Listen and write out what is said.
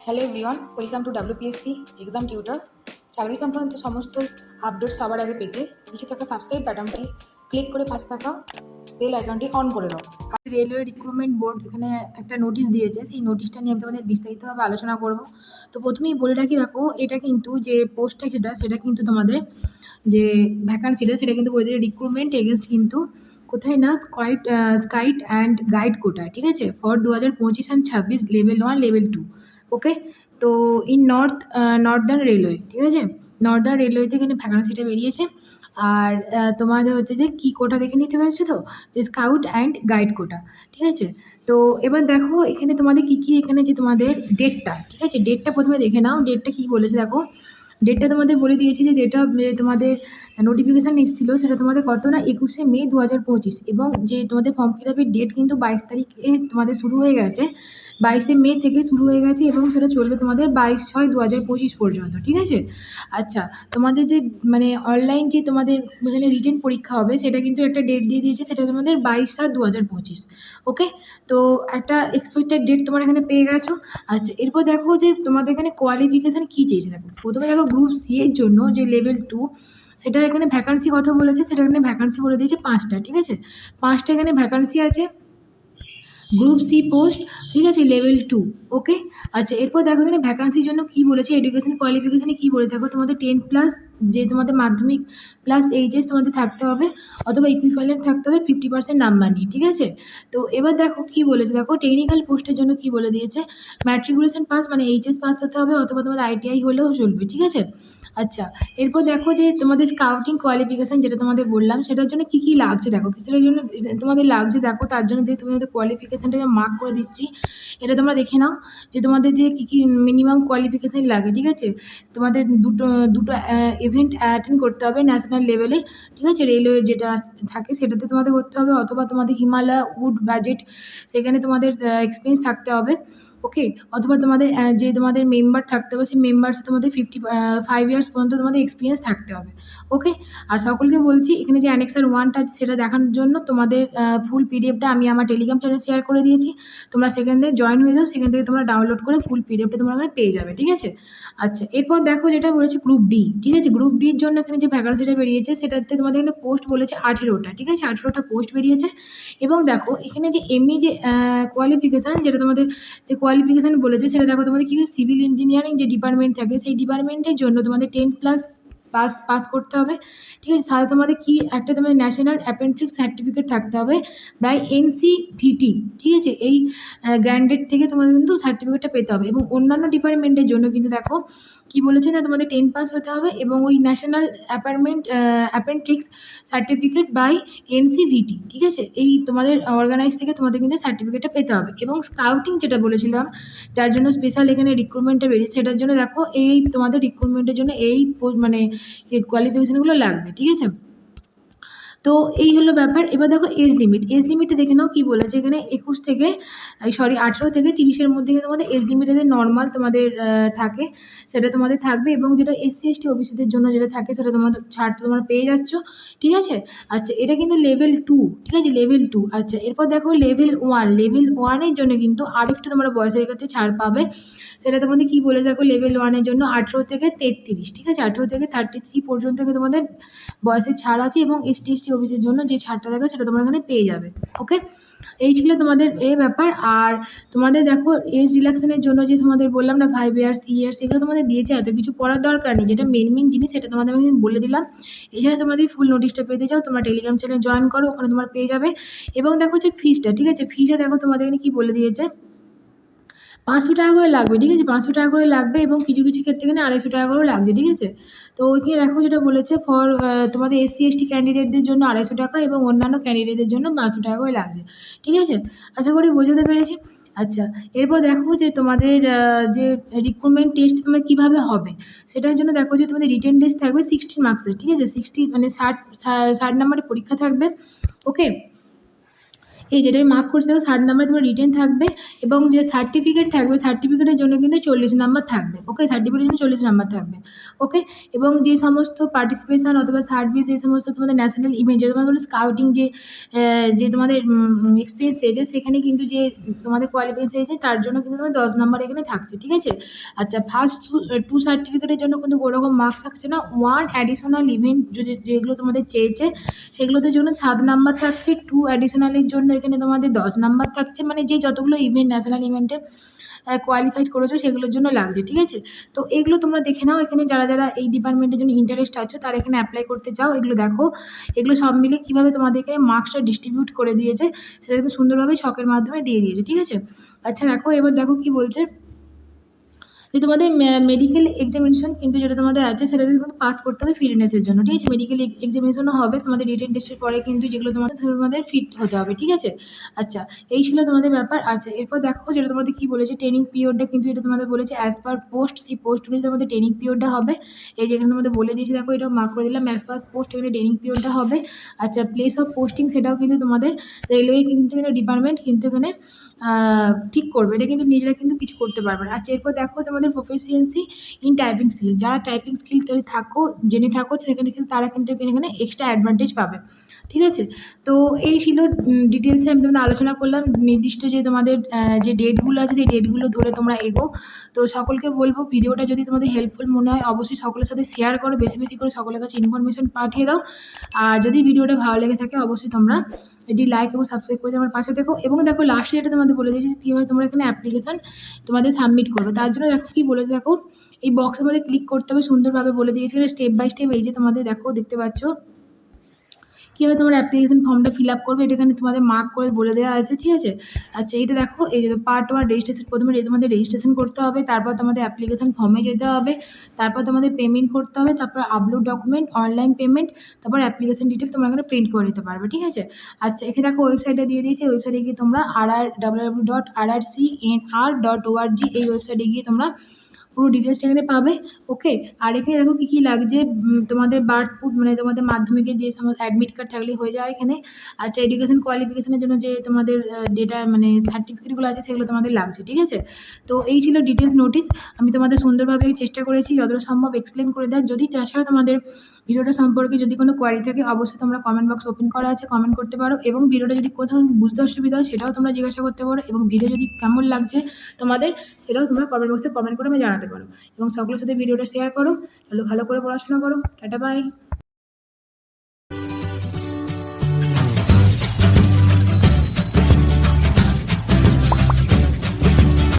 Hello everyone, welcome to WPSC exam tutor. চাকরি সংক্রান্ত সমস্ত আপডেট সবার আগে পেতে নিচে থাকা সাবস্ক্রাইব বাটনটি ক্লিক করে পাশে থাকা বেল আইকনটি অন করে দাও। রেলওয়ে রিক্রুটমেন্ট বোর্ড এখানে একটা নোটিশ দিয়েছে, সেই নোটিশটা নিয়ে আমি তোমাদের বিস্তারিতভাবে আলোচনা করব। তো প্রথমেই বলে রাখি, দেখো এটা কিন্তু যে পোস্টটা সেটা কিন্তু তোমাদের যে ভ্যাকান্সিটা সেটা কিন্তু বলে দিয়েছে রিক্রুটমেন্ট এগেন্স্ট কিন্তু কোথায় না স্কাইট অ্যান্ড গাইড কোটা, ঠিক আছে, ফর 2025 and 26 লেভেল 1 লেভেল 2। ওকে, তো ইন নর্দার্ন রেলওয়ে, ঠিক আছে, নর্দার্ন রেলওয়েতে এখানে ভ্যাকান্সিটা বেরিয়েছে। আর তোমাদের হচ্ছে যে কি কোটা দেখে নিতে পেরেছো তো, যে স্কাউট অ্যান্ড গাইড কোটা, ঠিক আছে। তো এবার দেখো এখানে তোমাদের কি কি, এখানে যে তোমাদের ডেটটা, ঠিক আছে, ডেটটা প্রথমে দেখে নাও। ডেটটা কি বলেছে দেখো, ডেটটা তোমাদের বলে দিয়েছি যে ডেট অফ তোমাদের নোটিফিকেশান এসেছিলো সেটা তোমাদের কত না 21শে মে 2025, এবং যে তোমাদের ফর্ম ফিল আপের ডেট কিন্তু 22 তারিখে তোমাদের শুরু হয়ে গেছে, 22শে মে থেকে শুরু হয়ে গেছে এবং সেটা চলবে তোমাদের 22/6/2025 পর্যন্ত, ঠিক আছে। আচ্ছা, তোমাদের যে মানে অনলাইন যে তোমাদের এখানে রিটেন পরীক্ষা হবে সেটা কিন্তু একটা ডেট দিয়ে দিয়েছে, সেটা তোমাদের 22/7/2025। ওকে, তো একটা এক্সপেক্টেড ডেট তোমার এখানে পেয়ে গেছো। আচ্ছা, এরপর দেখো যে তোমাদের এখানে কোয়ালিফিকেশান কী চেয়েছে। দেখো প্রথমে দেখো গ্রুপ সি এর জন্য যে লেভেল 2, সেটা এখানে ভ্যাকান্সি কথা বলেছে, সেটা এখানে ভ্যাকান্সি বলে দিয়েছে 5টা, ঠিক আছে, 5টা এখানে ভ্যাকান্সি আছে গ্রুপ সি পোস্ট, ঠিক আছে, লেভেল 2। ওকে, আচ্ছা, এরপর দেখো এখানে ভ্যাকান্সির জন্য কি বলেছে, এডুকেশন কোয়ালিফিকেশানে কি বলে দেখো, তোমাদের 10+ যে তোমাদের মাধ্যমিক প্লাস এইচএস তোমাদের থাকতে হবে, অথবা ইকুইভ্যালেন্ট থাকতে হবে 50% নাম্বার নিয়ে, ঠিক আছে। তো এবার দেখো কি বলেছে, দেখো টেকনিক্যাল পোস্টের জন্য কি বলে দিয়েছে, ম্যাট্রিকুলেশন পাস মানে এইচএস পাস হতে হবে, অথবা তোমাদের আইটিআই হলেও চলবে, ঠিক আছে। আচ্ছা, এরপর দেখো যে তোমাদের স্কাউটিং কোয়ালিফিকেশান যেটা তোমাদের বললাম সেটার জন্য কি কি লাগছে, দেখো কিসের জন্য তোমাদের লাগছে, দেখো তার জন্য যে তোমাদের কোয়ালিফিকেশানটা মার্ক করে দিচ্ছি, এটা তোমরা দেখে নাও যে তোমাদের যে কী কী মিনিমাম কোয়ালিফিকেশান লাগে, ঠিক আছে। তোমাদের দুটো দুটো ইভেন্ট অ্যাটেন্ড করতে হবে ন্যাশনাল লেভেলে, ঠিক আছে, রেলওয়ে যেটা থাকে সেটাতে তোমাদের করতে হবে, অথবা তোমাদের হিমালয় উড বাজেট সেখানে তোমাদের এক্সপিরিয়েন্স থাকতে হবে। ওকে, অথবা তোমাদের যে তোমাদের মেম্বার থাকতে হবে সেই মেম্বার্সে তোমাদের 5 ইয়ার্স পর্যন্ত তোমাদের এক্সপিরিয়েন্স থাকতে হবে। ওকে, আর সকলকে বলছি এখানে যে অ্যানেক্সার 1টা আছে সেটা দেখানোর জন্য তোমাদের ফুল পিডিএফটা আমি আমার টেলিগ্রাম চ্যানেলে শেয়ার করে দিয়েছি, তোমরা সেখান থেকে জয়েন হয়ে যাও, সেখান থেকে তোমরা ডাউনলোড করে ফুল পিডিএফটা তোমরা ওখানে পেয়ে যাবে, ঠিক আছে। আচ্ছা, এরপর দেখো যেটা বলেছে গ্রুপ ডি, ঠিক আছে, গ্রুপ ডির জন্য এখানে যে ভ্যাকান্সিটা বেরিয়েছে সেটাতে তোমাদের এখানে পোস্ট বলেছে 18টা, ঠিক আছে, 18টা পোস্ট বেরিয়েছে। এবং দেখো এখানে যে এমনি যে কোয়ালিফিকেশান যেটা তোমাদের যে কোয়ালিফিকেশান বলেছে সেটা দেখো তোমাদের কি সিভিল ইঞ্জিনিয়ারিং যে ডিপার্টমেন্ট থাকে সেই ডিপার্টমেন্টের জন্য তোমাদের 10+ পাস করতে হবে, ঠিক আছে। সাথে তোমাদের কি একটা তোমাদের ন্যাশনাল অ্যাপ্রেন্টিস সার্টিফিকেট থাকতে হবে বাই NCVT, ঠিক আছে, এই গ্র্যান্ডেড থেকে তোমাদের কিন্তু সার্টিফিকেটটা পেতে হবে। এবং অন্যান্য ডিপার্টমেন্টের জন্য কিন্তু দেখো কি বলেছে না তোমাদের 10 পাস হতে হবে এবং ওই national apprentice certificate by NCVT, ঠিক আছে, এই তোমাদের অর্গানাইজ থেকে তোমাদের কিন্তু সার্টিফিকেটটা পেতে হবে। এবং স্কাউটিং যেটা বলেছিলাম যার জন্য স্পেশাল এখানে রিক্রুটমেন্টটা বেরিয়েছে সেটার জন্য দেখো এই তোমাদের রিক্রুটমেন্টের জন্য এই মানে কোয়ালিফিকেশনগুলো লাগবে, ঠিক আছে। তো এই হলো ব্যাপার। এবার দেখো এজ লিমিটটা দেখে নাও কি বলেছে এখানে, 18 থেকে 30-এর মধ্যে তোমাদের এজ লিমিট নর্মাল তোমাদের থাকে, সেটা তোমাদের থাকবে। এবং যেটা SC/ST ওবিসিদের জন্য যেটা থাকে সেটা তোমাদের ছাড় তোমরা পেয়ে যাচ্ছ, ঠিক আছে। আচ্ছা, এটা কিন্তু লেভেল 2, ঠিক আছে, লেভেল 2। আচ্ছা, এরপর দেখো লেভেল 1 এর জন্য কিন্তু আরেকটু তোমরা বয়সের ক্ষেত্রে ছাড় পাবে, সেটা তোমাদের কি বলে দেখো, লেভেল 1 এর জন্য 18 থেকে 33, ঠিক আছে, 18 থেকে 33 পর্যন্ত তোমাদের বয়সের ছাড় আছে। এবং ST/ST ওবিসির জন্য যে ছাড়টা থাকে সেটা তোমরা এখানে পেয়ে যাবে। ওকে, এই ছিল তোমাদের এই ব্যাপার। আর তোমাদের দেখো এজ রিল্যাক্সেশনের জন্য যে তোমাদের বললাম না 5 ইয়ার্স 3 ইয়ার্স এগুলো তোমাদের দিয়েছে, এত কিছু পড়ার দরকার নেই, যেটা মেন জিনিস সেটা তোমাদের আমি বলে দিলাম। এছাড়া তোমাদের ফুল নোটিশটা পেতে চাও তোমরা টেলিগ্রাম চ্যানেল জয়েন করো, ওখানে তোমরা পেয়ে যাবে। এবং দেখো যে ফিসটা, ঠিক আছে, ফিসটা দেখো তোমাদের এখানে কি বলে দিয়েছে, 500 টাকা করে লাগবে, ঠিক আছে, 500 টাকা করে লাগবে। এবং কিছু কিছু ক্ষেত্রে এখানে 250 টাকা করেও লাগছে, ঠিক আছে। তো ওইখানে দেখো যেটা বলেছে ফর তোমাদের SC/ST ক্যান্ডিডেটদের জন্য 250 টাকা এবং অন্যান্য ক্যান্ডিডেটদের জন্য 500 টাকা করে লাগছে, ঠিক আছে। আশা করি বোঝাতে পেরেছি। আচ্ছা, এরপর দেখো যে তোমাদের যে রিক্রুটমেন্ট টেস্ট তোমার কিভাবে হবে সেটার জন্য দেখো যে তোমাদের রিটেন টেস্ট থাকবে 60 মার্কসের, ঠিক আছে, 60 মানে 60 নাম্বারের পরীক্ষা থাকবে। ওকে, এই যেটা আমি মার্ক করছি দেখো 60 নাম্বার তোমার রিটেন থাকবে, এবং যে সার্টিফিকেট থাকবে সার্টিফিকেটের জন্য কিন্তু 40 নাম্বার থাকবে। ওকে, সার্টিফিকেটের জন্য 40 নাম্বার থাকবে। ওকে, এবং যে সমস্ত পার্টিসিপেশন অথবা সার্ভিস, যে সমস্ত তোমাদের ন্যাশনাল ইভেন্ট, যে তোমাদের স্কাউটিং, যে তোমাদের এক্সপিরিয়েন্স চেয়েছে, সেখানে কিন্তু যে তোমাদের কোয়ালিফিকেশন চেয়েছে তার জন্য কিন্তু তোমার 10 নাম্বার এখানে থাকছে, ঠিক আছে। আচ্ছা, ফার্স্ট টু সার্টিফিকেটের জন্য কিন্তু ওরকম মার্কস থাকছে না। ওয়ান অ্যাডিশনাল ইভেন্ট যেগুলো তোমাদের চেয়েছে সেগুলোতে জন্য 7 নাম্বার থাকছে। টু অ্যাডিশনালের জন্য এখানে তোমাদের 10 নাম্বার থাকছে, মানে যে যতগুলো ইভেন্ট ন্যাশনাল ইভেন্টে কোয়ালিফাইড করেছো সেগুলোর জন্য লাগছে, ঠিক আছে। তো এগুলো তোমরা দেখে নাও, এখানে যারা যারা এই ডিপার্টমেন্টের জন্য ইন্টারেস্ট আছে তারা এখানে অ্যাপ্লাই করতে চাও, এগুলো দেখো। এগুলো সব মিলে কিভাবে তোমাদেরকে মার্কসটা ডিস্ট্রিবিউট করে দিয়েছে সেটা কিন্তু সুন্দরভাবে ছকের মাধ্যমে দিয়ে দিয়েছে, ঠিক আছে। আচ্ছা দেখো, এবার দেখো কি বলছে, যে তোমাদের মেডিকেল এক্সামিনেশন কিন্তু যেটা তোমাদের আছে সেটা কিন্তু পাস করতে হবে ফিটনেসের জন্য, ঠিক আছে। মেডিকেল এক্সামিনেশনও হবে তোমাদের রিটেন টেস্টের পরে, কিন্তু যেগুলো তোমাদের ফিট হতে হবে, ঠিক আছে। আচ্ছা, এই ছিল তোমাদের ব্যাপার। আচ্ছা, এরপর দেখো যেটা তোমাদের কি বলেছে, ট্রেনিং পিরিয়ডটা কিন্তু এটা তোমাদের বলেছে অ্যাজ পার পোস্ট, সেই পোস্ট অনুযায়ী তোমাদের ট্রেনিং পিরিয়ডটা হবে। এই যেখানে তোমাদের বলে দিয়েছি দেখো, এটা মার্ক করে দিলাম, অ্যাজ পার পোস্ট এখানে ট্রেনিং পিরিয়ডটা হবে। আচ্ছা, প্লেস অফ পোস্টিং সেটাও কিন্তু তোমাদের রেলওয়ে কিন্তু ডিপার্টমেন্ট কিন্তু এখানে ঠিক করবে, এটা কিন্তু নিজেরা কিন্তু কিছু করতে পারবে না। আচ্ছা, এরপর দেখো তোমাদের প্রফিসিয়েন্সি ইন টাইপিং স্কিল, যারা টাইপিং স্কিল জেনে থাকো সেখানে কিন্তু তারা কিন্তু এখানে এক্সট্রা অ্যাডভান্টেজ পাবে, ঠিক আছে। তো এই ছিল ডিটেলসে আমি তোমাদের আলোচনা করলাম, নির্দিষ্ট যে তোমাদের যে ডেটগুলো আছে সেই ডেটগুলো ধরে তোমরা এগো। তো সকলকে বলবো, ভিডিওটা যদি তোমাদের হেল্পফুল মনে হয় অবশ্যই সকলের সাথে শেয়ার করো, বেশি বেশি করে সকলের কাছে ইনফরমেশন পাঠিয়ে দাও। আর যদি ভিডিওটা ভালো লেগে থাকে অবশ্যই তোমরা এটি লাইক এবং সাবস্ক্রাইব করে আমার পাশে দেখো। এবং দেখো লাস্টে যেটা তোমাদের বলে দিয়েছি কীভাবে তোমরা এখানে অ্যাপ্লিকেশন তোমাদের সাবমিট করবে, তার জন্য দেখো কি বলে দেখো, এই বক্সের মধ্যে ক্লিক করতে হবে, সুন্দরভাবে বলে দিয়েছে স্টেপ বাই স্টেপ। এই যে তোমাদের দেখো, দেখতে পাচ্ছ কীভাবে তোমার অ্যাপ্লিকেশন ফর্মটা ফিল আপ করবে, এটা এখানে তোমাদের মার্ক করে বলে দেওয়া আছে, ঠিক আছে। আচ্ছা, এটা দেখো, এই যে পার্ট ওয়ান রেজিস্ট্রেশন, প্রথমে তোমাদের রেজিস্ট্রেশন করতে হবে, তারপর তোমাদের অ্যাপ্লিকেশন ফর্মে যেতে হবে, তারপর তোমাদের পেমেন্ট করতে হবে, তারপর আপলোড ডকুমেন্ট, অনলাইন পেমেন্ট, তারপর অ্যাপ্লিকেশন ডিটেল তোমরা এখানে প্রিন্ট করে নিতে পারবে, ঠিক আছে। আচ্ছা, এখানে দেখো ওয়েবসাইটটা দিয়ে দিয়েছে, ওয়েবসাইটে গিয়ে তোমরা www.rrcnr.org এই ওয়েবসাইটে গিয়ে তোমরা পুরো ডিটেলসটা এখানে পাবে। ওকে, আর এখানে দেখো কি কি লাগছে, তোমাদের বার্থ প্রুফ, মানে তোমাদের মাধ্যমিকের যে সমস্ত অ্যাডমিট কার্ড থাকলে হয়ে যায় এখানে। আচ্ছা, এডুকেশন কোয়ালিফিকেশনের জন্য যে তোমাদের ডেটা মানে সার্টিফিকেটগুলো আছে সেগুলো তোমাদের লাগছে, ঠিক আছে। তো এই ছিল ডিটেলস নোটিশ, আমি তোমাদের সুন্দরভাবে চেষ্টা করেছি যতটা সম্ভব এক্সপ্লেন করে দেওয়ার। যদি তাছাড়া তোমাদের ভিডিওটা সম্পর্কে যদি কোনো কোয়ারি থাকে অবশ্যই তোমরা কমেন্ট বক্স ওপেন করা আছে, কমেন্ট করতে পারো। এবং ভিডিওটা যদি কোথাও বুঝতে অসুবিধা হয় সেটাও তোমরা জিজ্ঞাসা করতে পারো, এবং ভিডিও যদি কেমন লাগছে তোমাদের সেটাও তোমরা কমেন্ট বক্সে কমেন্ট করে আমি জানাতে পারো। এবং সকলের সাথে ভিডিওটা শেয়ার করো, ভালো করে পড়াশোনা করো। Tata, by.